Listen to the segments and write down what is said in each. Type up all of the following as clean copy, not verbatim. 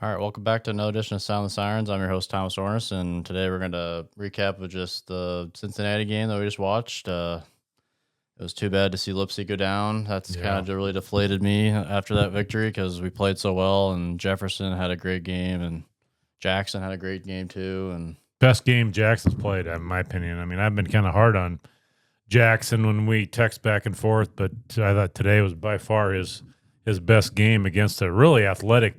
All right, welcome back to another edition of Sound the Sirens. I'm your host, Thomas Orness, and today we're going to recap of just the Cincinnati game that we just watched. It was too bad to see Lipsey go down. That's kind of really deflated me after that victory because we played so well, and Jefferson had a great game, and Jackson had a great game too. And best game Jackson's played, in my opinion. I mean, I've been kind of hard on Jackson when we text back and forth, but I thought today was by far his best game against a really athletic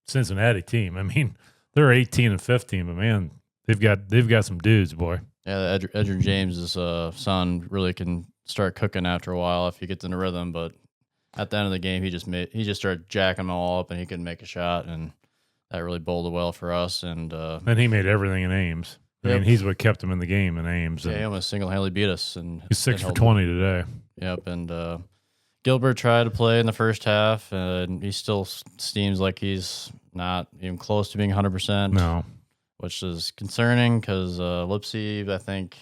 Cincinnati team. I mean, they're 18 and 15, but man, they've got some dudes, boy. Yeah, Edgerrin James' son really can start cooking after a while if he gets in a rhythm. But at the end of the game, he just started jacking them all up, and he couldn't make a shot, and that really bowled well for us. And he made everything in Ames. I mean, he's what kept him in the game in Ames. Yeah, he almost single-handedly beat us. And he's 6 for 20 today. Yep, and Gilbert tried to play in the first half, and he still seems like he's not even close to being 100%. No. Which is concerning because Lipsey, I think,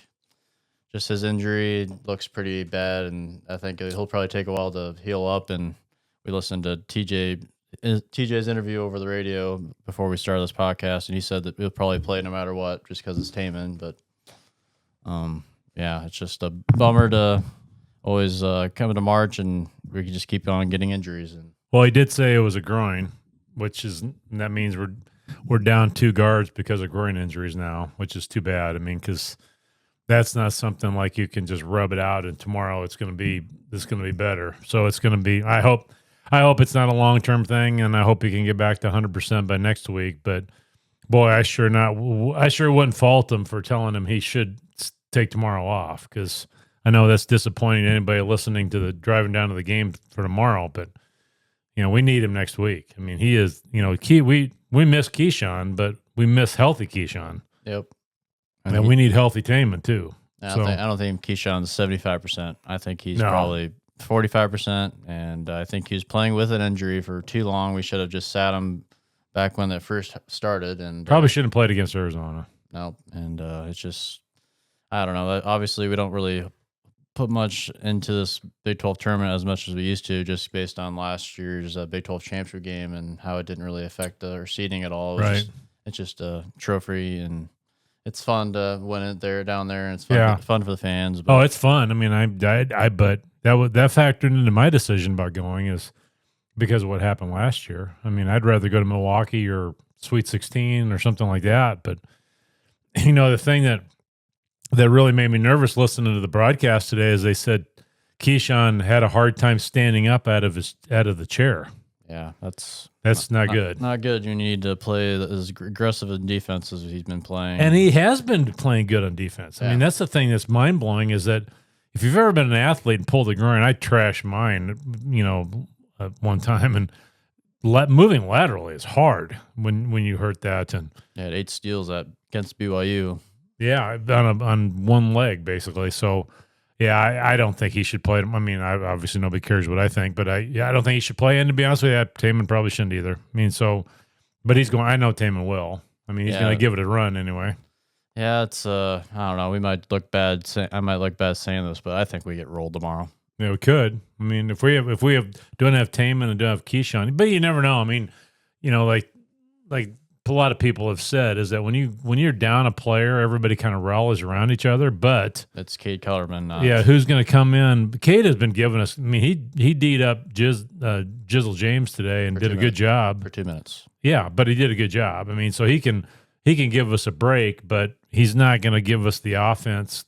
just his injury looks pretty bad, and I think he'll probably take a while to heal up. And we listened to TJ's interview over the radio before we started this podcast, and he said that he'll probably play no matter what just because it's Tamin. But, yeah, it's just a bummer to always come into March and we can just keep on getting injuries. And well, he did say it was a groin, that means we're down 2 guards because of groin injuries now, which is too bad. I mean, because that's not something like you can just rub it out and tomorrow it's going to be better. So it's going to be. I hope it's not a long-term thing, and I hope he can get back to 100% by next week. But boy, I sure wouldn't fault him for telling him he should take tomorrow off, because I know that's disappointing to anybody listening to the driving down to the game for tomorrow, but we need him next week. I mean, he is, key. We miss Keshon, but we miss healthy Keshon. Yep. And we need healthy Tamin too. I don't think Keshon's 75%. I think he's probably 45%, and I think he was playing with an injury for too long. We should have just sat him back when it first started, and probably shouldn't have played against Arizona. No, and it's just, I don't know. Obviously, we don't really put much into this Big 12 tournament as much as we used to, just based on last year's Big 12 championship game and how it didn't really affect our seeding at all. It's just a trophy, and it's fun to win it down there, and it's fun for the fans. But. Oh, it's fun. I mean, but that factored into my decision about going is because of what happened last year. I mean, I'd rather go to Milwaukee or Sweet 16 or something like that. But the thing that really made me nervous listening to the broadcast today is they said Keshon had a hard time standing up out of the chair. Yeah, that's not good. Not good. You need to play as aggressive in defense as he's been playing. And he has been playing good on defense. Yeah. I mean, that's the thing that's mind-blowing is that if you've ever been an athlete and pulled a groin, I trashed mine, one time, and moving laterally is hard when you hurt that. And yeah, 8 steals against BYU. Yeah, on one leg, basically. So, yeah, I don't think he should play. I mean, obviously nobody cares what I think, but I don't think he should play. And to be honest with you, Tamin probably shouldn't either. I mean, but he's going. I know Tamin will. I mean, he's going to give it a run anyway. Yeah, it's I don't know. We might look bad. I might look bad saying this, but I think we get rolled tomorrow. Yeah, we could. I mean, if we don't have Tamin and don't have Keshon, but you never know. I mean, like a lot of people have said is that when you're down a player, everybody kind of rallies around each other. But it's Cade Kellerman. Yeah, who's going to come in? Cade has been giving us. I mean, he D'd up Jizzle James today and did a good job for 2 minutes. Yeah, but he did a good job. I mean, so he can give us a break, but he's not going to give us the offense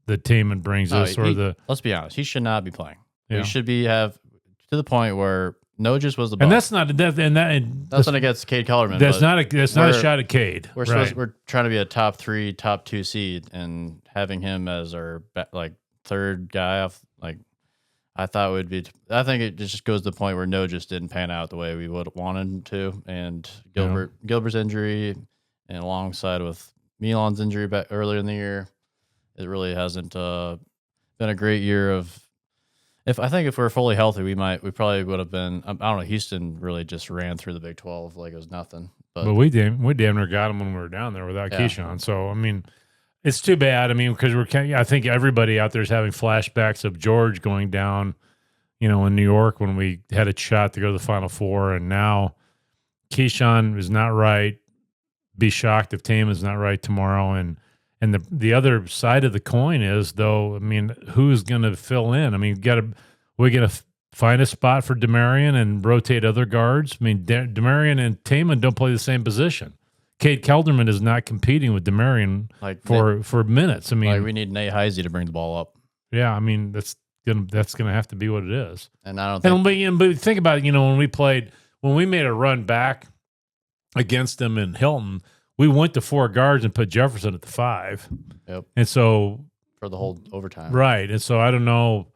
that Tamin brings us. Let's be honest, he should not be playing. Yeah. He should have to the point where. Nojus was the bust. And that's not that's not against Cade Kellerman. That's not a shot at Cade. We're trying to be a top 3, top 2 seed, and having him as our third guy off. I thought would be. I think it just goes to the point where Nojus didn't pan out the way we would have wanted him to, and Gilbert's injury, and alongside with Milan's injury back earlier in the year, it really hasn't been a great year of. If we're fully healthy, we probably would have been. I don't know. Houston really just ran through the Big 12 like it was nothing. But we damn near got them when we were down there without Keshon. So I mean, it's too bad. I mean, because I think everybody out there is having flashbacks of George going down, in New York when we had a shot to go to the Final Four, and now Keshon is not right. Be shocked if Tamin is not right tomorrow. And the other side of the coin is, though, I mean, who's going to fill in? I mean, we're going to find a spot for Demarion and rotate other guards. I mean, Demarion and Tamin don't play the same position. Kate Kelderman is not competing with Demarion for minutes. I mean, we need Nate Heisey to bring the ball up. Yeah, I mean, that's gonna have to be what it is. And I don't think. But think about it. When we made a run back against them in Hilton, we went to 4 guards and put Jefferson at the 5. Yep. And so for the whole overtime, right? And so I don't know.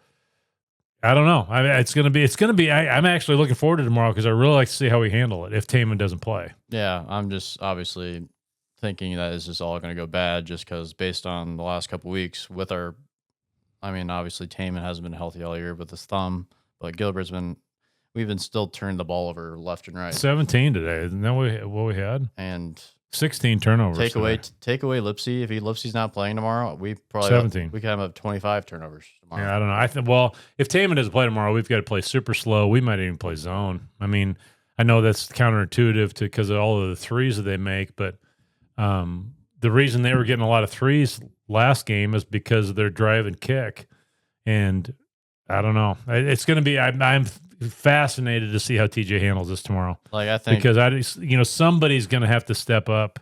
I mean, it's gonna be. I'm actually looking forward to tomorrow because I really like to see how we handle it if Tamin doesn't play. Yeah, I'm just obviously thinking that it's just all going to go bad just because based on the last couple weeks with our. I mean, obviously Tamin hasn't been healthy all year with his thumb, but we've been still turning the ball over left and right. 17 today, isn't that what we had? And 16 turnovers. Take away Lipsey. If Lipsey's not playing tomorrow, we probably 17. We can have 25 turnovers tomorrow. Yeah, I don't know. If Tamin doesn't play tomorrow, we've got to play super slow. We might even play zone. I mean, I know that's counterintuitive because of all of the threes that they make, but the reason they were getting a lot of threes last game is because of their drive and kick. And I don't know. It's going to be. I'm fascinated to see how TJ handles this tomorrow. I think because somebody's going to have to step up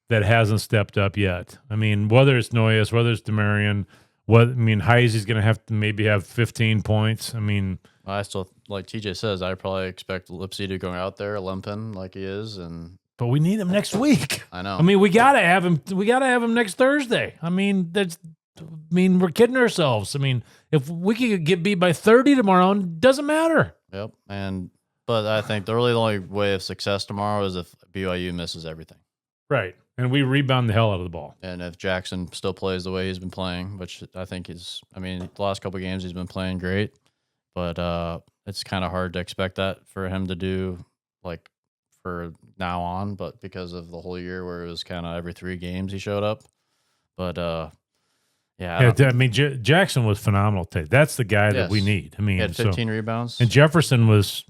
that hasn't stepped up yet. I mean, whether it's Noyes, whether it's Demarion, Heisey's going to have to maybe have 15 points. I mean, I still, like TJ says, I probably expect Lipsey to go out there limping like he is, but we need him next week. I know. I mean, we got to have him. We got to have him next Thursday. I mean, we're kidding ourselves. I mean, if we could get beat by 30 tomorrow, it doesn't matter. Yep. But I think the only way of success tomorrow is if BYU misses everything. Right. And we rebound the hell out of the ball. And if Jackson still plays the way he's been playing, which I think the last couple of games he's been playing great, but it's kind of hard to expect that for him to do for now on, but because of the whole year where it was kind of every 3 games he showed up. But Jackson was phenomenal today. That's the guy that we need. I mean, he had 15 rebounds. And Jefferson was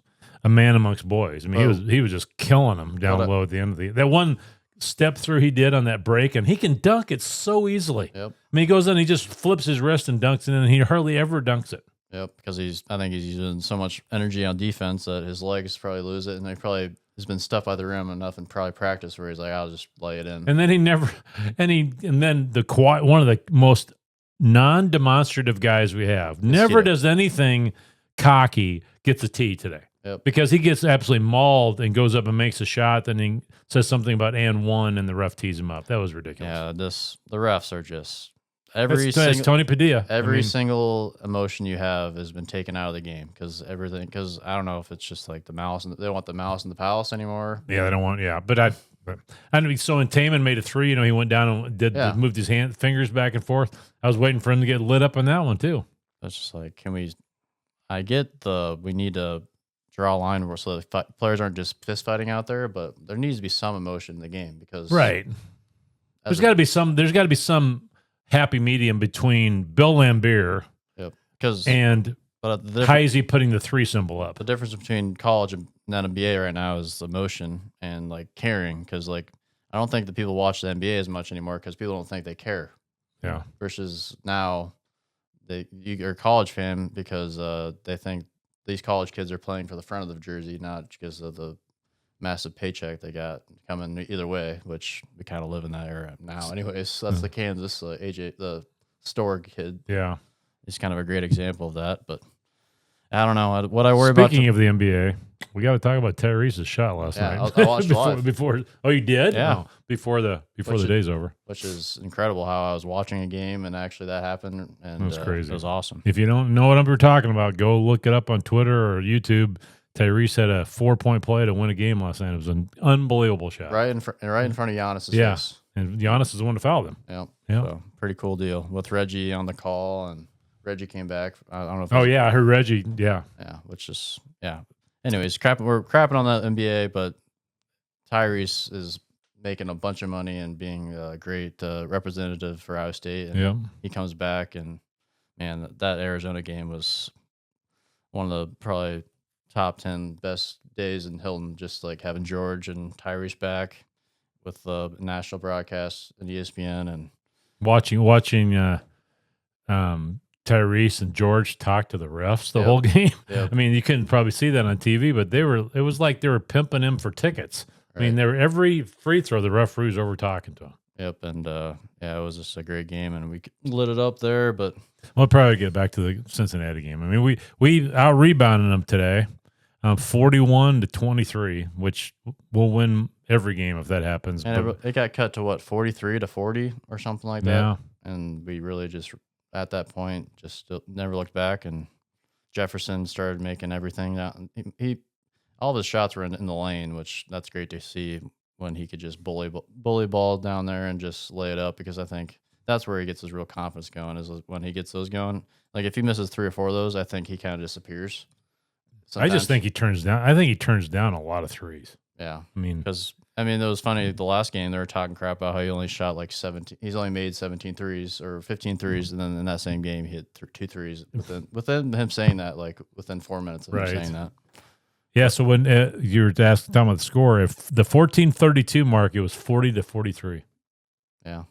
a man amongst boys. I mean, he was just killing them down low at the end of that one step through he did on that break, and he can dunk it so easily. Yep. I mean, he goes in, he just flips his wrist and dunks it, and he hardly ever dunks it. Yep, because I think he's using so much energy on defense that his legs probably lose it, and he probably has been stuffed by the rim enough in probably practice where he's like, I'll just lay it in. And then one of the most non-demonstrative guys we have never does anything cocky, gets a tee today. Yep. Because he gets absolutely mauled and goes up and makes a shot, then he says something about and one, and the ref tees him up. That was ridiculous. Yeah, the refs are just that's Tony Padilla. Single emotion you have has been taken out of the game because I don't know if it's just like the malice and they don't want the malice in the palace anymore. Yeah, they don't want. Yeah, but so when Tamin made a 3, he went down and moved his fingers back and forth. I was waiting for him to get lit up on that one too. That's just like, I get we need to draw a line where so the players aren't just fist fighting out there, but there needs to be some emotion in the game because there's got to be some happy medium between Bill Lambier and Heisey putting the 3 symbol up. The difference between college and NBA right now is emotion and caring because I don't think that people watch the NBA as much anymore because people don't think they care. Yeah. Versus now, you're a college fan because they think these college kids are playing for the front of the jersey, not because of the massive paycheck they got coming either way, which we kind of live in that era now. Anyways, that's the Kansas AJ, the Storg kid. Yeah. He's kind of a great example of that, but I don't know what I worry about. Speaking of the NBA, we got to talk about Tyrese's shot last night. I watched live. Before. Oh, you did? Yeah. No, before the day's over. Which is incredible how I was watching a game and actually that happened. And it was crazy. It was awesome. If you don't know what I'm talking about, go look it up on Twitter or YouTube. Tyrese had a 4-point play to win a game last night. It was an unbelievable shot. Right in front of Giannis's face. And Giannis is the one to foul him. Yep. Yep. So, pretty cool deal with Reggie on the call, and Reggie came back. I don't know if I heard Reggie. Yeah. Yeah, which is Anyways, we're crapping on the NBA, but Tyrese is making a bunch of money and being a great representative for Iowa State. And he comes back, and man, that Arizona game was one of the probably top 10 best days in Hilton, just like having George and Tyrese back with the national broadcast and ESPN and watching Tyrese and George talk to the refs the Yep. whole game. Yep. I mean, you couldn't probably see that on TV, but it was like they were pimping him for tickets. I mean, every free throw, the referees over talking to him. Yep, and it was just a great game, and we lit it up there. But we'll probably get back to the Cincinnati game. I mean, we out rebounded them today, 41-23, which will win every game if that happens. And it got cut to what, 43-40 or something like that. Yeah. And we really just at that point just never looked back. And Jefferson started making everything out. He all of his shots were in the lane, which that's great to see when he could just bully ball down there and just lay it up, because I think that's where he gets his real confidence going, is when he gets those going. Like if he misses 3 or 4 of those, I think he kind of disappears. Sometimes. I just think he turns down. I think he turns down a lot of threes. Yeah, I mean, because it was funny. The last game they were talking crap about how he only shot like 17. He's only made 17 threes or 15 threes, and then in that same game he hit 2 threes. Within him saying that, like within 4 minutes of him saying that. Yeah. So when you were talking about the score, if the 14:32 mark, it was 40-43. Yeah.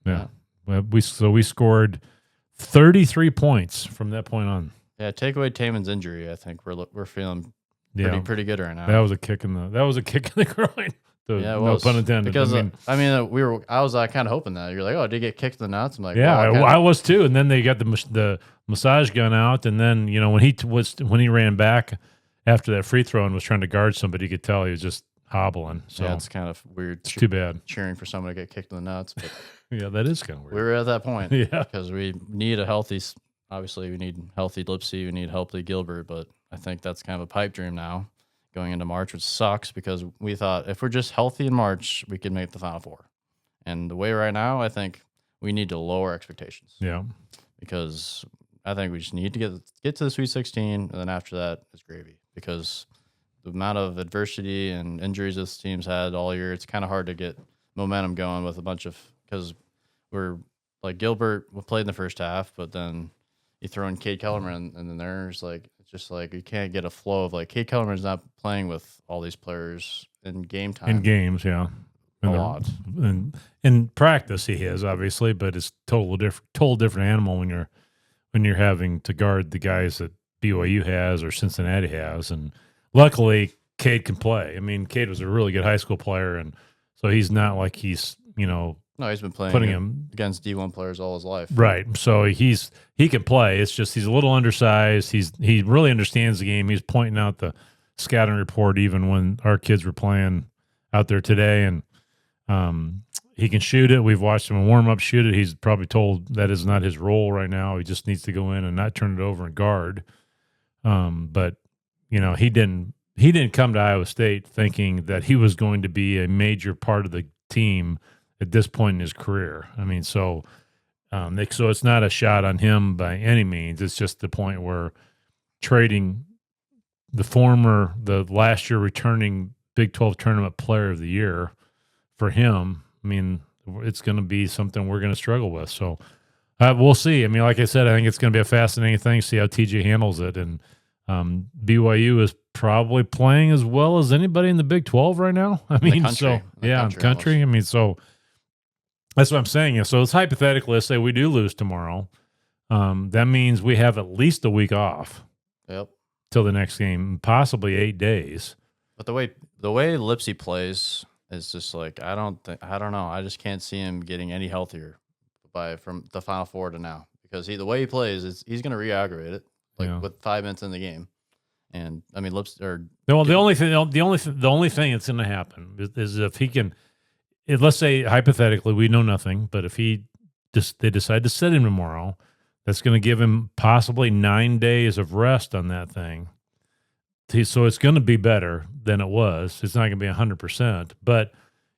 Yeah. We scored 33 points from that point on. Yeah. Take away Tamin's injury, I think we're feeling pretty good right now. That was a kick in the groin. No pun intended. Because I was kind of hoping that you're like, oh, did he get kicked in the nuts? I'm like, yeah, I was too. And then they got the massage gun out, and then when he ran back after that free throw and was trying to guard somebody, you could tell he was just hobbling. So yeah, it's kind of weird. It's too bad cheering for someone to get kicked in the nuts. But yeah, that is kind of weird. We were at that point. Yeah, because we need a healthy. Obviously, we need healthy Lipsey. We need healthy Gilbert. But I think that's kind of a pipe dream now, going into March, which sucks because we thought if we're just healthy in March, we could make the Final Four. And the way right now, I think we need to lower expectations. Yeah, because I think we just need to get to the Sweet 16, and then after that, it's gravy. Because the amount of adversity and injuries this team's had all year, it's kind of hard to get momentum going with a bunch of, because we're like Gilbert played in the first half, but then you throw in Cade Kellerman, and then there's like, it's just like you can't get a flow of like Cade Kellerman's not playing with all these players in game time. In games, yeah. A lot. And in practice he is, obviously, but it's total different animal when you're having to guard the guys that BYU has or Cincinnati has. And luckily Cade can play. I mean, Cade was a really good high school player, and so he's not like he's, No, he's been playing him against D1 players all his life. Right. So he can play. It's just he's a little undersized. He really understands the game. He's pointing out the scouting report even when our kids were playing out there today, and he can shoot it. We've watched him in warm up shoot it. He's probably told that is not his role right now. He just needs to go in and not turn it over and guard. But he didn't come to Iowa State thinking that he was going to be a major part of the team at this point in his career. I mean, so it's not a shot on him by any means. It's just the point where trading the last year returning Big 12 tournament player of the year for him, I mean, it's going to be something we're going to struggle with. So we'll see. I mean, like I said, I think it's going to be a fascinating thing to see how TJ handles it. And BYU is probably playing as well as anybody in the Big 12 right now. I mean, country. I mean, so that's what I'm saying. So it's hypothetically, let's say we do lose tomorrow. That means we have at least a week off. Yep. Till the next game, possibly 8 days. But the way Lipsey plays is just like, I don't know. I just can't see him getting any healthier from the Final Four to now, because the way he plays is he's going to re-aggravate it with 5 minutes in the game. And I mean, the only thing that's going to happen is if he can. Let's say hypothetically, we know nothing, but if they decide to sit him tomorrow, that's going to give him possibly 9 days of rest on that thing. So it's going to be better than it was. It's not going to be 100%. But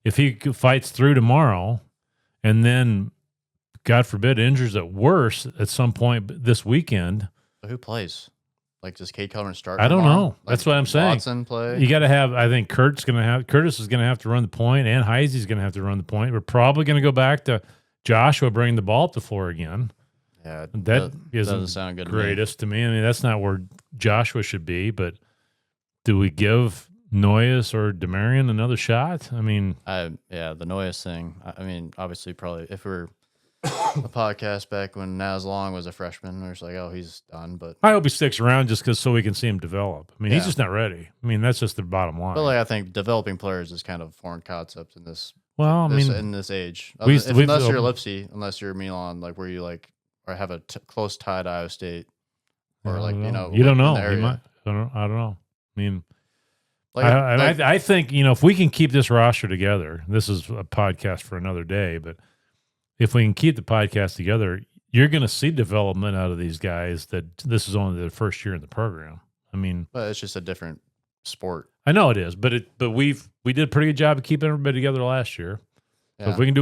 if he fights through tomorrow and then, God forbid, injures it worse at some point this weekend. But who plays? Like, does Cade Kellerman start? I don't know. That's what I'm saying. Watson play? You got to have, I think Curtis is going to have to run the point, and Heisey's going to have to run the point. We're probably going to go back to Joshua bringing the ball up the floor again. Yeah, That doesn't isn't sound good greatest to me. I mean, that's not where Joshua should be, but do we give Noyes or Demarion another shot? I mean, the Noyes thing. I mean, obviously, probably if we're a podcast back when Naz Long was a freshman, we're just like, oh, he's done. But I hope he sticks around just because so we can see him develop. I mean, he's Yeah. just not ready. I mean, that's just the bottom line. but like I think developing players is kind of a foreign concept in this. Well, I mean, in this age, we've- unless you're Lipsey, unless you're Milan, like where you like or have a close tie to Iowa State, or like you don't in know. the He area. might. I don't know. I mean, Like, I think if we can keep this roster together, this is a podcast for another day. But if we can keep the podcast together, you're going to see development out of these guys. That this is only their first year in the program. I mean, but it's just a different sport. I know it is, but we did a pretty good job of keeping everybody together last year. Yeah. So if we can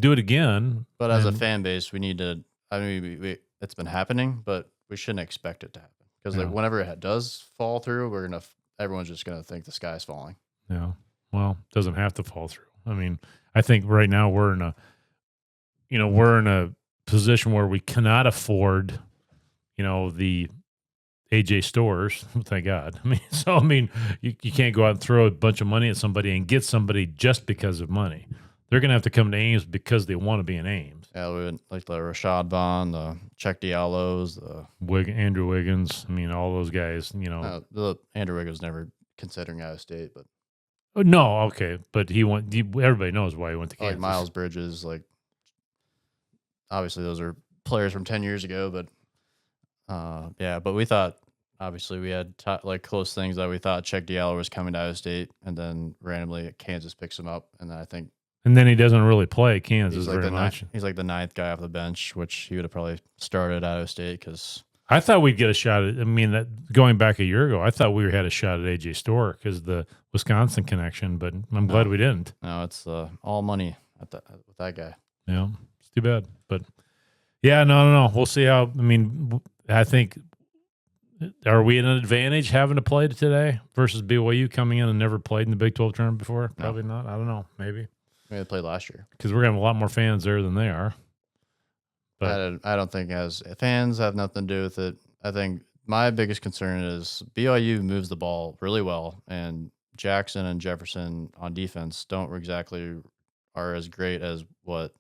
do it again, But as a fan base, we need to. I mean, it's been happening, but we shouldn't expect it to happen because like whenever it does fall through, everyone's just gonna think the sky's falling. Yeah. Well, it doesn't have to fall through. I mean, I think right now we're in a position where we cannot afford, the AJ stores. Thank God. I mean, you can't go out and throw a bunch of money at somebody and get somebody just because of money. They're going to have to come to Ames because they want to be in Ames. Yeah, we would like the Rashad Vaughn, the Czech Diallos, the Andrew Wiggins. I mean, all those guys, the Andrew Wiggins never considering Iowa State, but no, okay. But everybody knows why he went to Kansas. like Miles Bridges, like obviously those are players from 10 years ago, but but we thought obviously we had close things that we thought Czech Diallo was coming to Iowa State, and then randomly Kansas picks him up, and then I think. And then he doesn't really play at Kansas very much. He's like the ninth guy off the bench, which he would have probably started at Iowa State because. I thought we'd get a shot at. I mean, going back a year ago, I thought we had a shot at AJ Storr because the Wisconsin connection, but I'm glad we didn't. No, it's all money with that guy. Yeah, it's too bad. But yeah, no. We'll see how. I mean, I think. Are we at an advantage having to play today versus BYU coming in and never played in the Big 12 tournament before? Probably not. I don't know. Maybe. They played last year because we're gonna have a lot more fans there than they are. But I don't think as fans have nothing to do with it. I think my biggest concern is BYU moves the ball really well, and Jackson and Jefferson on defense are as great as what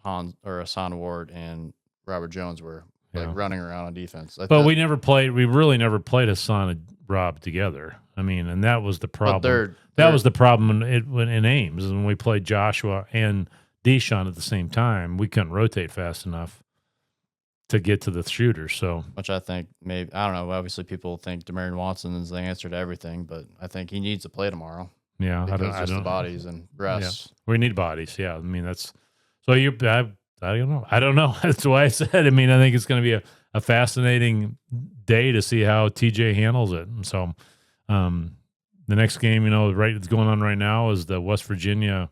Hassan Ward and Robert Jones were running around on defense. But we really never played Hassan and Rob together. I mean, and that was the problem. That was the problem in Ames, when we played Joshua and Dishon at the same time. We couldn't rotate fast enough to get to the shooters. So, which I think maybe, I don't know. Obviously, people think Demarion Watson is the answer to everything, but I think he needs to play tomorrow. Yeah, I don't the bodies and rest. Yeah. We need bodies. Yeah, I mean that's so I don't know. I don't know. That's why I said. I mean, I think it's going to be a fascinating day to see how TJ handles it. And so, the next game, that's going on right now is the West Virginia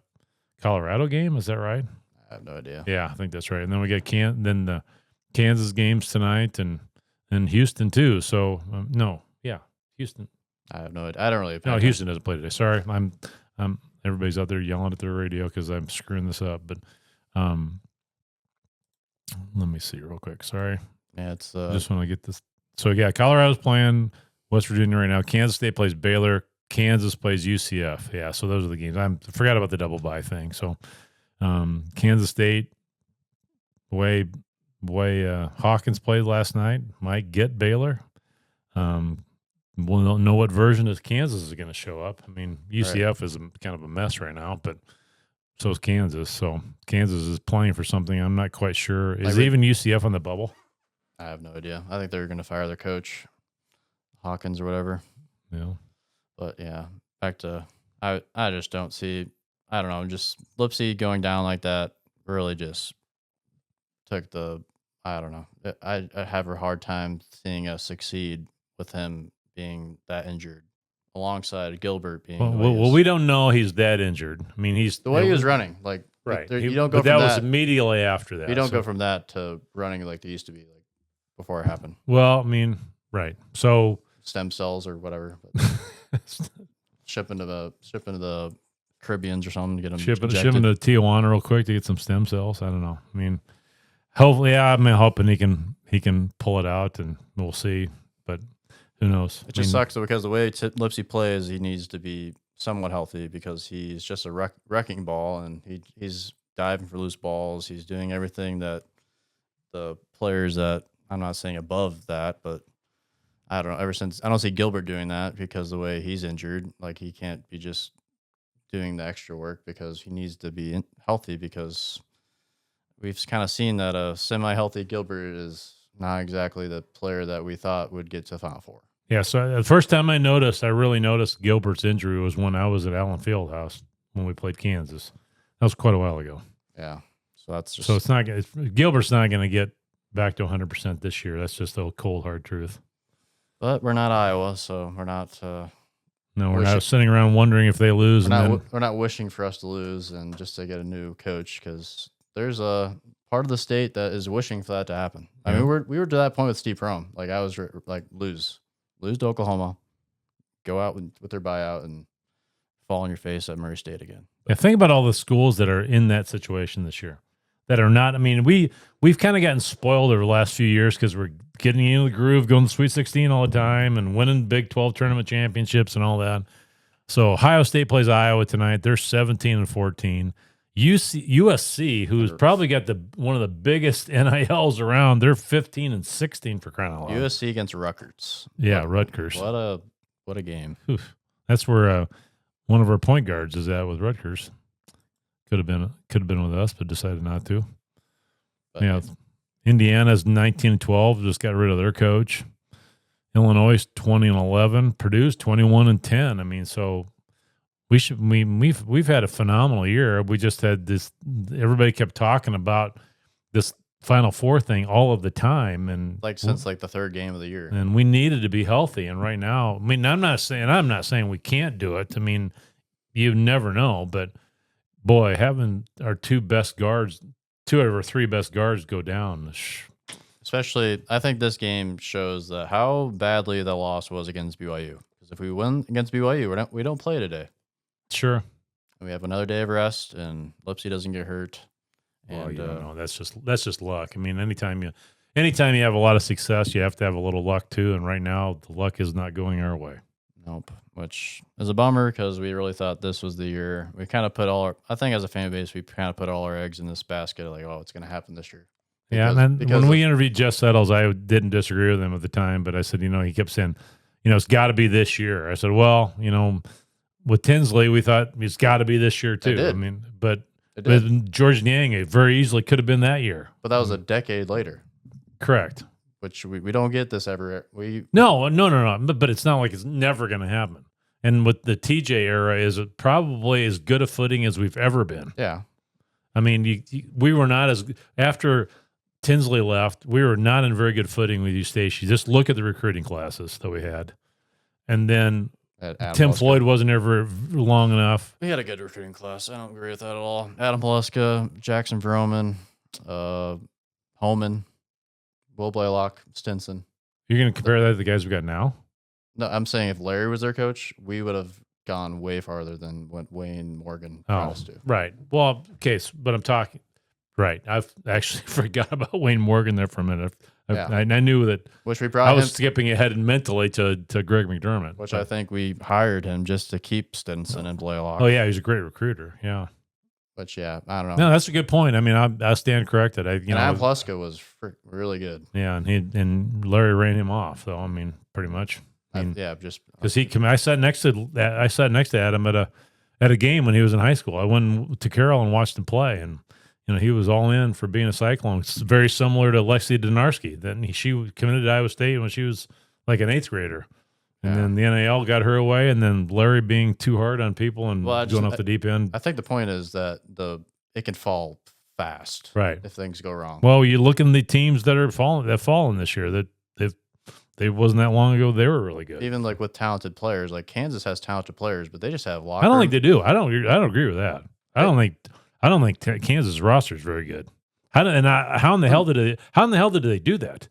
Colorado game. Is that right? I have no idea. Yeah, I think that's right. And then we got the Kansas games tonight and Houston too. So Houston. I have no idea. I don't really. No, Houston doesn't play today. Sorry, I'm everybody's out there yelling at their radio because I'm screwing this up. But let me see real quick. Sorry. Yeah, it's just want to get this. So yeah, Colorado's playing West Virginia right now. Kansas State plays Baylor. Kansas plays UCF. Yeah, so those are the games. I forgot about the double bye thing. So Kansas State, way Hawkins played last night, might get Baylor. We'll know what version of Kansas is going to show up. I mean, UCF is kind of a mess right now, but so is Kansas. So Kansas is playing for something. I'm not quite sure. Is even UCF on the bubble? I have no idea. I think they're going to fire their coach, Hawkins or whatever. Yeah. But yeah, back to I just don't see. I don't know. Just Lipsey going down like that really just took the. I don't know. I have a hard time seeing us succeed with him being that injured, alongside Gilbert being. Well, we don't know he's that injured. I mean, he's the way he was running, like right. You don't go. But that was immediately after that. You don't go from that to running like they used to be, like before it happened. Well, I mean, right. So stem cells or whatever. Shipping to the Caribbeans or something to get them shipping to Tijuana real quick to get some stem cells. I don't know. I mean, Hopefully, yeah, I'm hoping he can pull it out, and we'll see. But who knows? It just sucks because the way Lipsey plays, he needs to be somewhat healthy because he's just a wrecking ball, and he's diving for loose balls. He's doing everything that the players that I'm not saying above that, but I don't know. Ever since I don't see Gilbert doing that because the way he's injured, like he can't be just doing the extra work because he needs to be healthy because we've kind of seen that a semi-healthy Gilbert is not exactly the player that we thought would get to the Final Four. Yeah, so the first time I really noticed Gilbert's injury was when I was at Allen Fieldhouse when we played Kansas. That was quite a while ago. Yeah, so that's just, so it's not Gilbert's not going to get back to 100% this year. That's just the cold hard truth. But we're not Iowa, so we're not. No, we're not sitting around wondering if they lose. We're not wishing for us to lose and just to get a new coach because there's a part of the state that is wishing for that to happen. I mean, we were to that point with Steve Prohm. Like I was like lose to Oklahoma, go out with their buyout, and fall on your face at Murray State again. Yeah, think about all the schools that are in that situation this year that are not. I mean, we've kind of gotten spoiled over the last few years because we're getting into the groove, going to the Sweet 16 all the time, and winning Big 12 tournament championships and all that. So Ohio State plays Iowa tonight. They're 17-14. USC, who's probably got one of the biggest NILs around, they're 15-16 for crying out loud. USC against Rutgers. Yeah, Rutgers. What a game. Oof. That's where one of our point guards is at with Rutgers. Could have been with us, but decided not to. Yeah, Indiana's 19-12, just got rid of their coach. Illinois 20-11, Purdue's 21-10. I mean, so we've had a phenomenal year. We just had this. Everybody kept talking about this Final Four thing all of the time, and since the third game of the year. And we needed to be healthy. And right now, I mean, I'm not saying we can't do it. I mean, you never know, but boy, having our two out of our three best guards go down. Especially, I think this game shows that how badly the loss was against BYU. Because if we win against BYU, we don't play today. Sure. We have another day of rest, and Lipsey doesn't get hurt. Well, you don't know. That's just luck. I mean, anytime you have a lot of success, you have to have a little luck too. And right now, the luck is not going our way. Nope. Which is a bummer because we really thought this was the year. We kind of put I think as a fan base, we kind of put all our eggs in this basket. Like, oh, it's going to happen this year. When we interviewed Jeff Settles, I didn't disagree with him at the time, but I said, he kept saying, it's got to be this year. I said, well, with Tinsley, we thought it's got to be this year too. I mean, but with George Niang, it very easily could have been that year. But that was a decade later. Correct. Which we don't get this ever. No. But it's not like it's never going to happen. And with the TJ era, is it probably as good a footing as we've ever been. Yeah. I mean, we were not after Tinsley left, we were not in very good footing with you, Stacey. Just look at the recruiting classes that we had. And then Tim Floyd wasn't ever long enough. We had a good recruiting class. I don't agree with that at all. Adam Paleska, Jackson Vroman, Holman, Will Blaylock, Stinson. You're going to compare that to the guys we got now? No, I'm saying if Larry was their coach, we would have gone way farther than what Wayne Morgan brought us to. Right. Well, okay, but I'm talking. Right. I've actually forgot about Wayne Morgan there for a minute. I knew that. Which we brought. I was skipping ahead mentally to Greg McDermott. Which I think we hired him just to keep Stinson and Blaylock. Oh yeah, he's a great recruiter. Yeah. But yeah, I don't know. No, that's a good point. I mean, I stand corrected. Adam Pleska was really good. Yeah, and Larry ran him off. So I mean, pretty much. Just because I sat next to Adam at a game when he was in high school. I went to Carroll and watched him play, and he was all in for being a Cyclone. It's very similar to Lexi Donarski. Then she committed to Iowa State when she was like an 8th grader. And then the NAL got her away, and then Larry being too hard on people and going off the deep end. I think the point is that it can fall fast, right? If things go wrong. Well, you look in the teams that have fallen this year. That they wasn't that long ago. They were really good. Even like with talented players, like Kansas has talented players, but they just have locker. I don't think they do. I don't agree with that. I don't think Kansas roster is very good. How in the hell did they do that?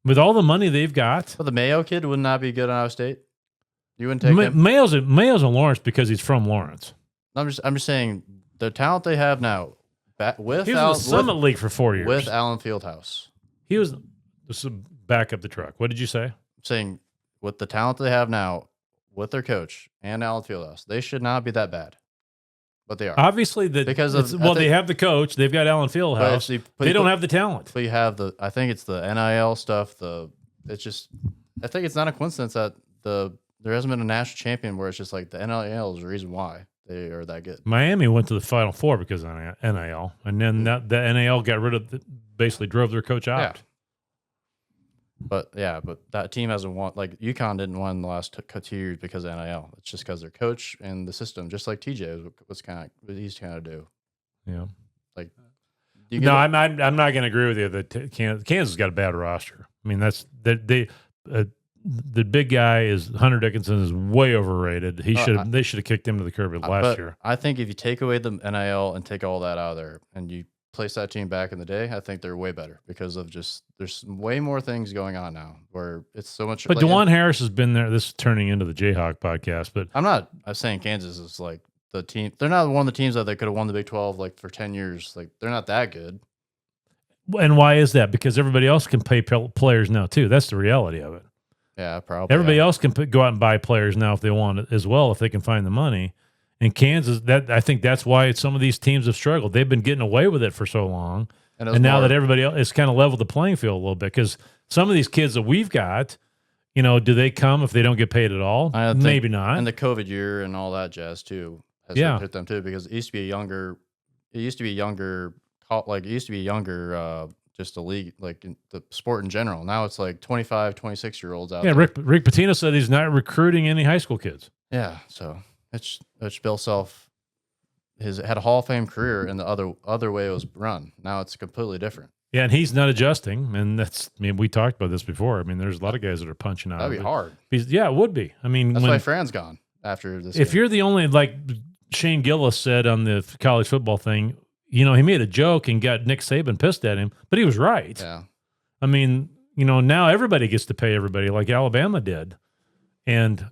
With all the money they've got. Well, the Mayo kid would not be good on Iowa State. You wouldn't take him? Mayo's in Lawrence because he's from Lawrence. I'm just saying the talent they have now with He was in the Summit League for 4 years. with Allen Fieldhouse. He was just back up the truck. What did you say? Saying with the talent they have now, with their coach and Allen Fieldhouse, they should not be that bad, but they are. Obviously, they have the coach. They've got Allen Fieldhouse. They don't have the talent. But you have I think it's the NIL stuff. I think it's not a coincidence that there hasn't been a national champion where it's just like the NIL is the reason why they are that good. Miami went to the Final Four because of NIL, and then the NIL got rid of, basically drove their coach out. Yeah. But that team hasn't won. Like UConn didn't win the last 2 years because of NIL. It's just because their coach and the system, just like TJ was kind of what he's trying to do. Yeah. Like, I'm not going to agree with you that Kansas got a bad roster. I mean, the big guy is Hunter Dickinson is way overrated. They should have kicked him to the curb last year. I think if you take away the NIL and take all that out of there and you place that team back in the day, I think they're way better because of there's way more things going on now where it's so much. But DeJuan Harris has been there. This is turning into the Jayhawk podcast, but I'm saying Kansas is like the team. They're not one of the teams that they could have won the Big 12 like for 10 years. Like they're not that good. And why is that? Because everybody else can pay players now too. That's the reality of it. Yeah, probably. Everybody else can go out and buy players now if they want it as well, if they can find the money. And Kansas, I think that's why some of these teams have struggled. They've been getting away with it for so long, and now that everybody else has kind of leveled the playing field a little bit. Because some of these kids that we've got, do they come if they don't get paid at all? Maybe not. And the COVID year and all that jazz too has hit them too because it used to be younger. Just a league, like in the sport in general. Now it's like 25, 26-year-olds out there. Yeah, Rick Pitino said he's not recruiting any high school kids. Yeah, so it's Bill Self had a Hall of Fame career, and the other way it was run. Now it's completely different. Yeah, and he's not adjusting, and we talked about this before. I mean, there's a lot of guys that are punching out. That'd be hard. Yeah, it would be. I mean, that's why Fran's gone after this. If you're the only, like Shane Gillis said on the college football thing, he made a joke and got Nick Saban pissed at him, but he was right. Yeah. I mean, now everybody gets to pay everybody like Alabama did. And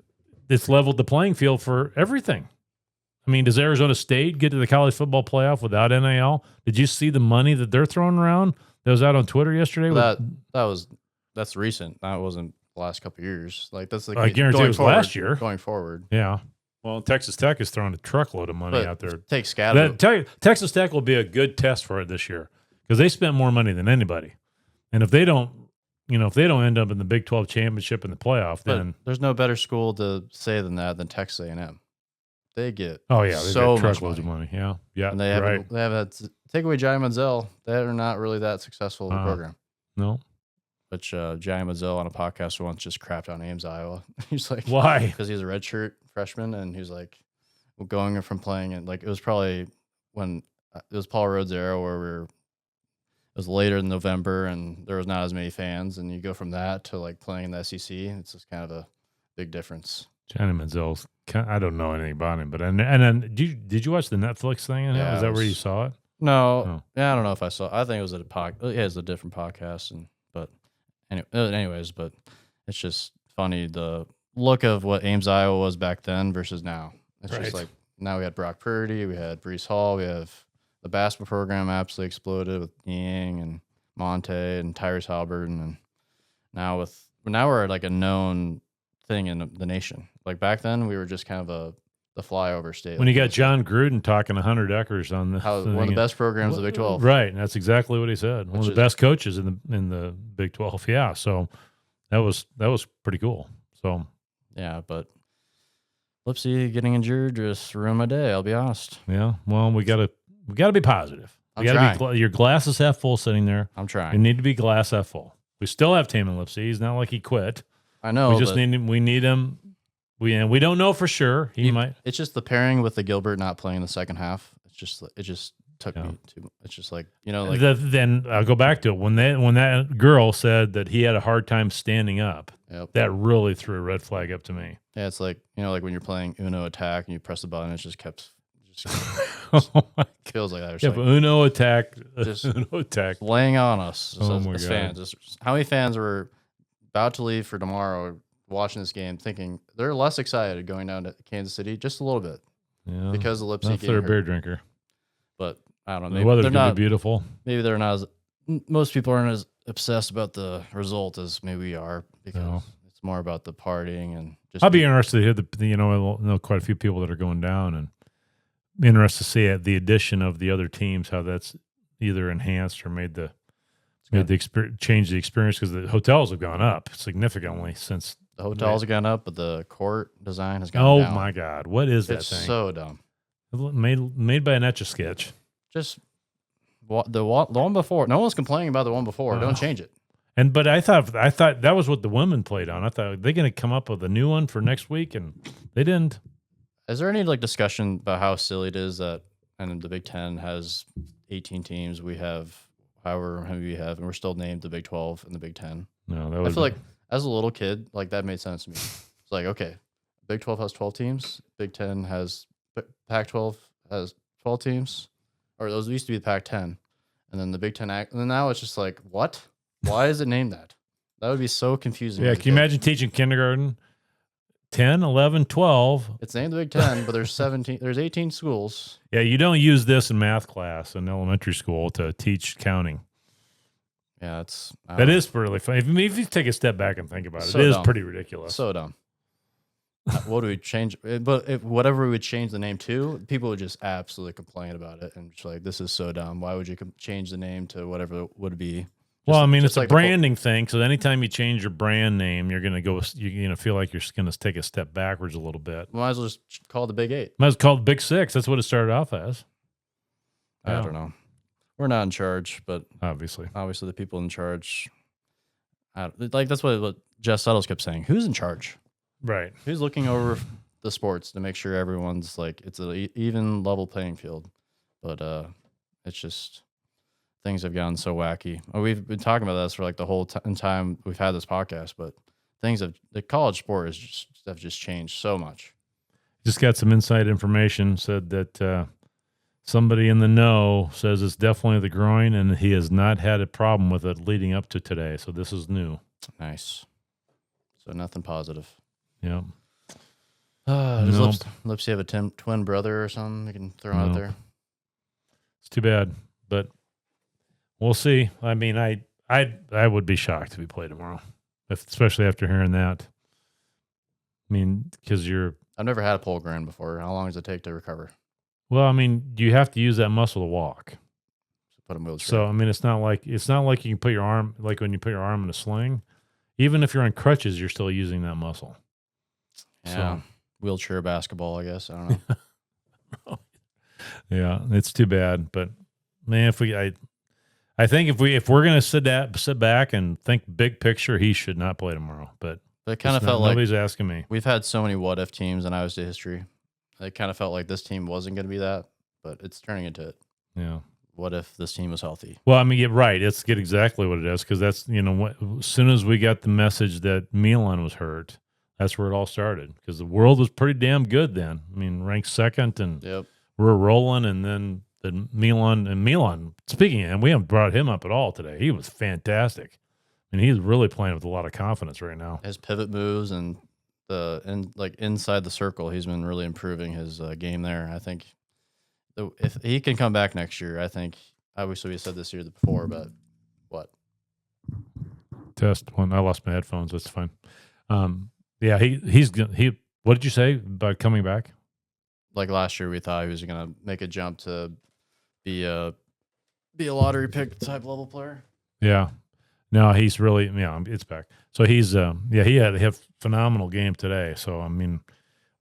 it's leveled the playing field for everything. I mean, does Arizona State get to the college football playoff without NIL? Did you see the money that they're throwing around? That was out on Twitter yesterday. That's recent. That wasn't the last couple of years. Like that's I guarantee it was last year. Going forward. Yeah. Well, Texas Tech is throwing a truckload of money out there. Take scatter. Texas Tech will be a good test for it this year because they spent more money than anybody. And if they don't end up in the Big 12 championship in the playoff, then there's no better school to say than Texas A&M. They get so much money. Yeah, yeah. And they have take away Johnny Manziel. They're not really that successful of a program. No. Which Johnny Manziel on a podcast once just crapped on Ames, Iowa. He's like, why? Because he's a redshirt freshman, and he's like, going from playing it. Like it was probably when it was Paul Rhodes' era where it was later in November, and there was not as many fans, and you go from that to like playing in the SEC. It's just kind of a big difference. Johnny Manziel's, I don't know anything about him, but and then did you watch the Netflix thing? Is that where you saw it? No. Yeah, I don't know if I saw. I think it was a different podcast, but it's just funny the look of what Ames, Iowa was back then versus now. It's just like now we had Brock Purdy, we had Breece Hall, we have the basketball program absolutely exploded with Yang and Monte and Tyrese Halliburton, and now we're like a known thing in the nation. Like back then, we were just kind of the flyover state. When you got John Gruden talking 100 acres on one of the best programs of the Big 12, right? And that's exactly what he said. One of the best coaches in the Big 12. Yeah, so that was pretty cool. So yeah, but Lipsey getting injured just ruined my day. I'll be honest. Yeah, well, we gotta be positive. I'm trying. Your glass is half full sitting there. I'm trying. You need to be glass half full. We still have Tamin Lipsey. He's not like he quit. I know. We just need him. We need him. We don't know for sure. He might. It's just the pairing with the Gilbert not playing the second half. It just took me too. It's just like Then I'll go back to it when that girl said that he had a hard time standing up. Yep. That really threw a red flag up to me. Yeah, it's like like when you're playing Uno Attack and you press the button, it just feels like that. But Uno Attack, Uno Attack, laying on us as fans. Just, how many fans were about to leave for tomorrow, watching this game, thinking they're less excited going down to Kansas City just a little bit, because of Lipsey. They're a beer drinker, but I don't know. The Maybe weather's they're gonna not be beautiful. Maybe they're not as most people aren't as obsessed about the result as maybe we are because No. it's more about the partying and just. I'll be interested to hear I know quite a few people that are going down, and be interested to see the addition of the other teams, how that's either enhanced or made the experience, changed the experience, because the hotels have gone up significantly since The hotels have gone up, but the court design has gone Oh down. my God, what is that It's thing? so dumb. Made by an Etch-a-Sketch. Just the one before. No one's complaining about the one before. Don't change it. But I thought that was what the women played on. I thought they're going to come up with a new one for next week, and they didn't. Is there any discussion about how silly it is that and the Big Ten has 18 teams? We have however many we have, and we're still named the Big 12 and the Big 10. No, that I was feel like as a little kid, that made sense to me. It's like, okay, Big 12 has 12 teams. Big 10 has Pac-12 has 12 teams, or those used to be the Pac-10, and then the Big 10 and then now it's just like, what? Why is it named that? That would be so confusing. Yeah, can you imagine teaching kindergarten? 10, 11, 12. It's named the Big 10, but there's 18 schools. Yeah, you don't use this in math class in elementary school to teach counting. Yeah, that is really funny. If you take a step back and think about it, So it is dumb. pretty ridiculous. So dumb. What do we change? But if whatever we would change the name to, people would just absolutely complain about it and just this is so dumb. Why would you change the name to whatever it would be? Well, I mean, it's a branding thing. So anytime you change your brand name, you're going to feel like you're going to take a step backwards a little bit. Might as well just call it the Big 8. Might as well call it Big 6. That's what it started off as. I don't know. We're not in charge, but obviously the people in charge. That's what Jeff Settles kept saying. Who's in charge? Right. Who's looking over the sports to make sure everyone's it's an even level playing field? But it's just things have gotten so wacky. We've been talking about this for the whole time we've had this podcast, but the college sport have just changed so much. Just got some inside information. Said that somebody in the know says it's definitely the groin, and he has not had a problem with it leading up to today. So this is new. Nice. So nothing positive. Yeah. Does Lipsey have a twin brother or something we can throw out there? It's too bad, but we'll see. I mean, I would be shocked if he played tomorrow, especially after hearing that. I mean, because I've never had a pull groin before. How long does it take to recover? Well, I mean, you have to use that muscle to walk. Put a wheelchair. So I mean, it's not like you can put your arm when you put your arm in a sling. Even if you're on crutches, you're still using that muscle. Yeah, wheelchair basketball, I guess. I don't know. Yeah, it's too bad, but man, I think if we're gonna sit back and think big picture, he should not play tomorrow. But it kind of felt like nobody's asking me. We've had so many what if teams in Iowa State history. It kind of felt like this team wasn't going to be that, but it's turning into it. Yeah. What if this team was healthy? Well, I mean, you're right. It's exactly what it is, because that's as soon as we got the message that Milan was hurt, that's where it all started. Because the world was pretty damn good then. I mean, ranked second, and we're rolling, and then Milan. Speaking of him, we haven't brought him up at all today. He was fantastic. I mean, he's really playing with a lot of confidence right now. His pivot moves and inside the circle, he's been really improving his game there. I think if he can come back next year, I think obviously we said this year before, but what? Test one. I lost my headphones. That's fine. Yeah, he. What did you say about coming back? Like last year, we thought he was going to make a jump to be a lottery pick type level player. Yeah. No, he's really, it's back. So he's, he had a phenomenal game today. So, I mean,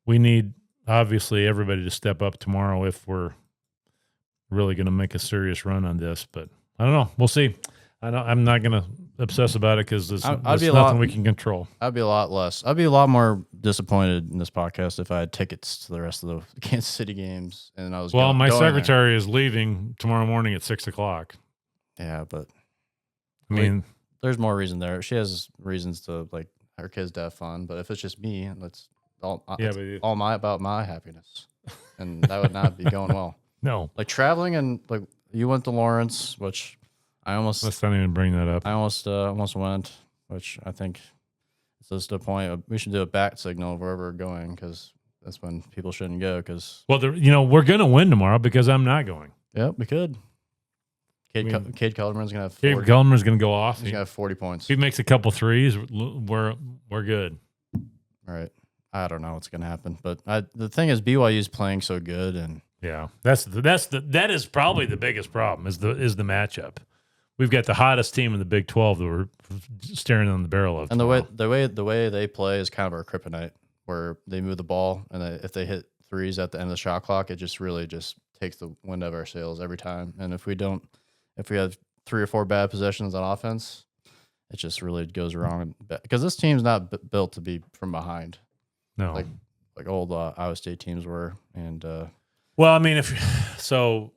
we need, obviously, everybody to step up tomorrow if we're really going to make a serious run on this. But I don't know. We'll see. I'm not going to obsess about it because there's nothing we can control. I'd be a lot more disappointed in this podcast if I had tickets to the rest of the Kansas City games. And I was my secretary is leaving tomorrow morning at 6:00. Yeah, but I mean, there's more reason there. She has reasons to her kids to have fun, but if it's just me, it's all about my happiness, and that would not be going well. No, traveling and you went to Lawrence, which I almost. Let's not even bring that up. I almost went, which I think is just the point. We should do a bat signal wherever we're going, because that's when people shouldn't go. Because we're going to win tomorrow because I'm not going. Yep, we could. Cade Kelderman's gonna have 40. Cade Kelderman's going to go off. He's gonna have 40 points. If he makes a couple threes, we're good. All right. I don't know what's gonna happen, but the thing is, BYU's playing so good, and yeah, that is probably the biggest problem is the matchup. We've got the hottest team in the Big 12 that we're staring on the barrel of. And the way they play is kind of our kryptonite, where they move the ball, and if they hit threes at the end of the shot clock, it just really just takes the wind out of our sails every time. And if we have 3 or 4 bad possessions on offense, it just really goes wrong. Because this team's not built to be from behind. No, like old Iowa State teams were. And well, I mean, if so,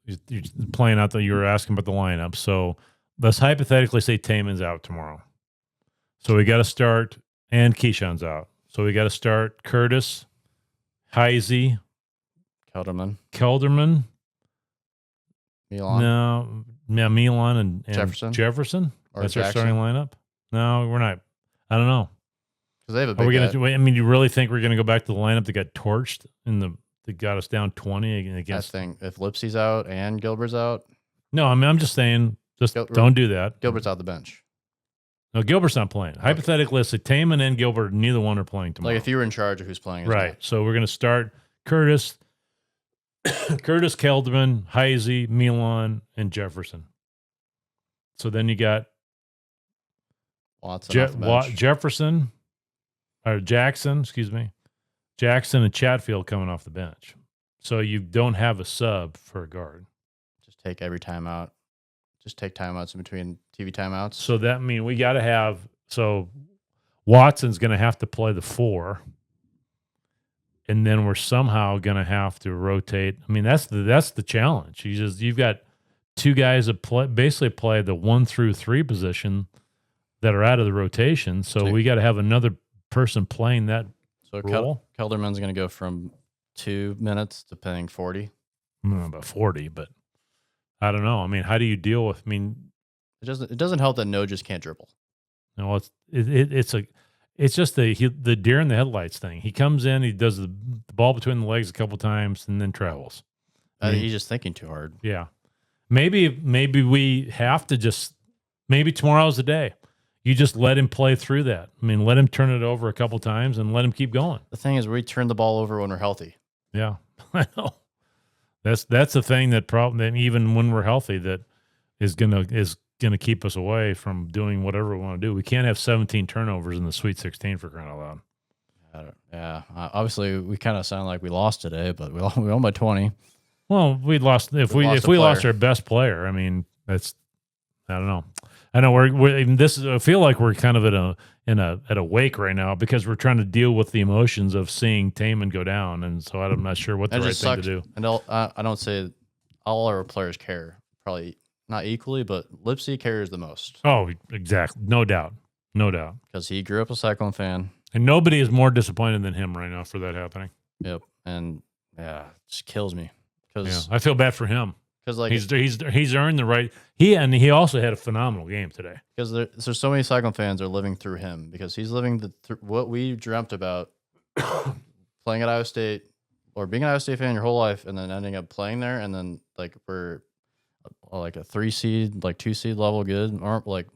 you're playing out that you were asking about the lineup. So let's hypothetically say Tamin's out tomorrow. So we got to start, and Keshon's out. So we got to start Curtis, Heisey, Kelderman. Milan. No, yeah, Milan and Jefferson. Or that's Jackson. our starting lineup. No, we're not. I don't know. Because they have a big. Are we gonna? I mean, you really think we're gonna go back to the lineup that got torched that got us down 20 against? I think if Lipsey's out and Gilbert's out. No, I mean, I'm just saying, don't do that. Gilbert's out the bench. No, Gilbert's not playing. Okay. Hypothetically, let's say Tamin and Gilbert, neither one are playing tomorrow. Like if you were in charge of who's playing, right? So we're gonna start Curtis, Kelderman, Heisey, Milan, and So then you got Jefferson or Jackson, Jackson and Chatfield coming off the bench. So you don't have a sub for a guard. Just take every timeout. Just take timeouts in between TV timeouts. So that means we got to have. So Watson's going to have to play the 4, and then we're somehow going to have to rotate. I mean, that's the challenge. You've got 2 guys that basically play the 1 through 3 position that are out of the rotation. So we got to have another person playing that role. Kelderman's going to go from 2 minutes to playing 40. I don't know about 40, but I don't know. I mean, how do you deal with? I mean, it doesn't help that No just can't dribble. No, it's just the deer in the headlights thing. He comes in, he does the ball between the legs a couple times, and then travels. He's just thinking too hard. Yeah, maybe we have to maybe tomorrow's the day. You just let him play through that. I mean, let him turn it over a couple times and let him keep going. The thing is, we turn the ball over when we're healthy. Yeah, I know. That's the thing that even when we're healthy, that is gonna keep us away from doing whatever we want to do. We can't have 17 turnovers in the Sweet 16 for crying out loud. Yeah, obviously we kind of sound like we lost today, but we won by 20. Well, we lost if we lost our best player. I mean, I don't know. I know I feel like we're kind of at a wake right now because we're trying to deal with the emotions of seeing Tamin go down, and so I'm not sure what the right thing to do. And I don't say all our players care, probably not equally, but Lipsey cares the most. Oh, exactly, no doubt, because he grew up a Cyclone fan, and nobody is more disappointed than him right now for that happening. Yep, and it just kills me because I feel bad for him. Because like he's earned the right. He also had a phenomenal game today. Because there's so many Cyclone fans are living through him because he's living what we dreamt about playing at Iowa State or being an Iowa State fan your whole life and then ending up playing there and then like we're like a 3 seed, like 2 seed level good, or like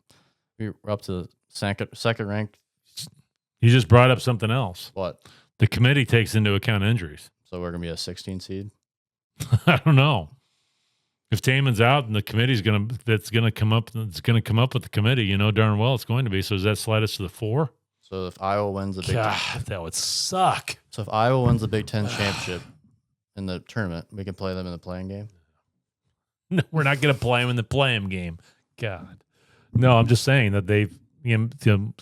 we're up to second ranked. You just brought up something else. What? The committee takes into account injuries. So we're gonna be a 16 seed. I don't know. If Tamin's out and the committee's gonna come up with the committee, you know darn well it's going to be. So does that slide us to the 4? So if Iowa wins the Big Ten, that would suck. So if Iowa wins the Big Ten championship in the tournament, we can play them in the playing game. No, we're not going to play them in the playing game. God, no. I'm just saying that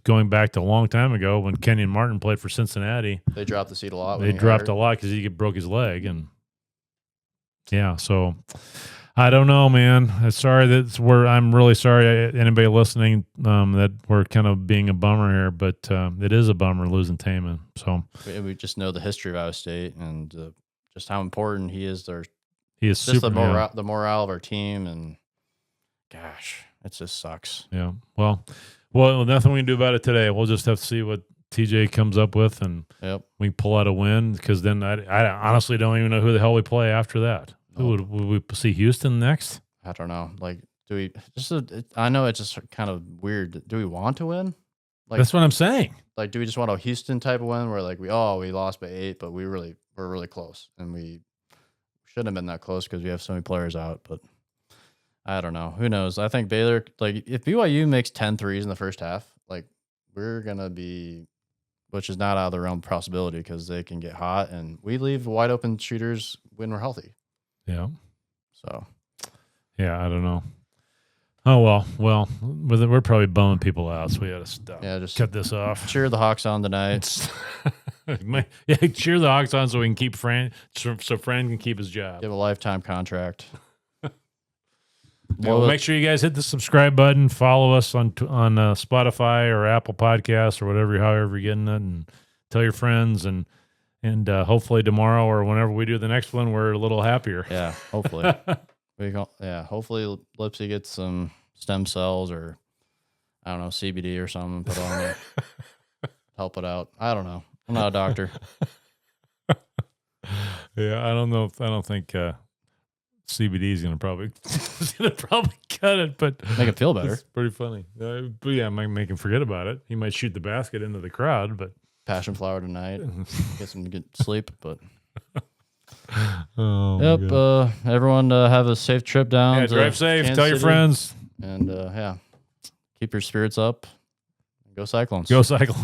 going back to a long time ago when Kenyon Martin played for Cincinnati, they dropped the seed a lot. They dropped a lot because he broke his leg and yeah. So. I don't know, man. I'm really sorry. Anybody listening, that we're kind of being a bummer here, but it is a bummer losing Tamin. So we just know the history of Iowa State and just how important he is. He is just super. The morale of our team, and gosh, it just sucks. Yeah. Well, nothing we can do about it today. We'll just have to see what TJ comes up with, and we pull out a win because then I honestly don't even know who the hell we play after that. Who would we see Houston next? I don't know. Like, do we just? I know it's just kind of weird. Do we want to win? Like, That's what I'm saying. Like, do we just want a Houston type of win where like we lost by 8, but we're really close, and we shouldn't have been that close because we have so many players out. But I don't know. Who knows? I think Baylor, like, if BYU makes 10 threes in the first half, like, we're gonna be, which is not out of the realm of possibility because they can get hot, and we leave wide open shooters when we're healthy. Yeah. So. Yeah, I don't know. Oh, well, we're probably bumming people out, so we got to stop. Yeah, just cut this off. Cheer the Hawks on tonight. Yeah, cheer the Hawks on so we can keep Fran, so Fran can keep his job. Give a lifetime contract. Well, make sure you guys hit the subscribe button. Follow us on Spotify or Apple Podcasts or however you're getting it, and tell your friends, and hopefully tomorrow or whenever we do the next one, we're a little happier. Yeah, hopefully. Hopefully Lipsey gets some stem cells or, I don't know, CBD or something put on it. Help it out. I don't know. I'm not a doctor. Yeah, I don't think CBD is going to probably cut it, but make it feel better. It's pretty funny. But yeah, might make him forget about it. He might shoot the basket into the crowd, but passion flower tonight. Get some good sleep, but. Oh, yep. Everyone have a safe trip down. Yeah, drive safe. Kansas Tell your City. friends. And keep your spirits up. Go Cyclones. Go Cyclones.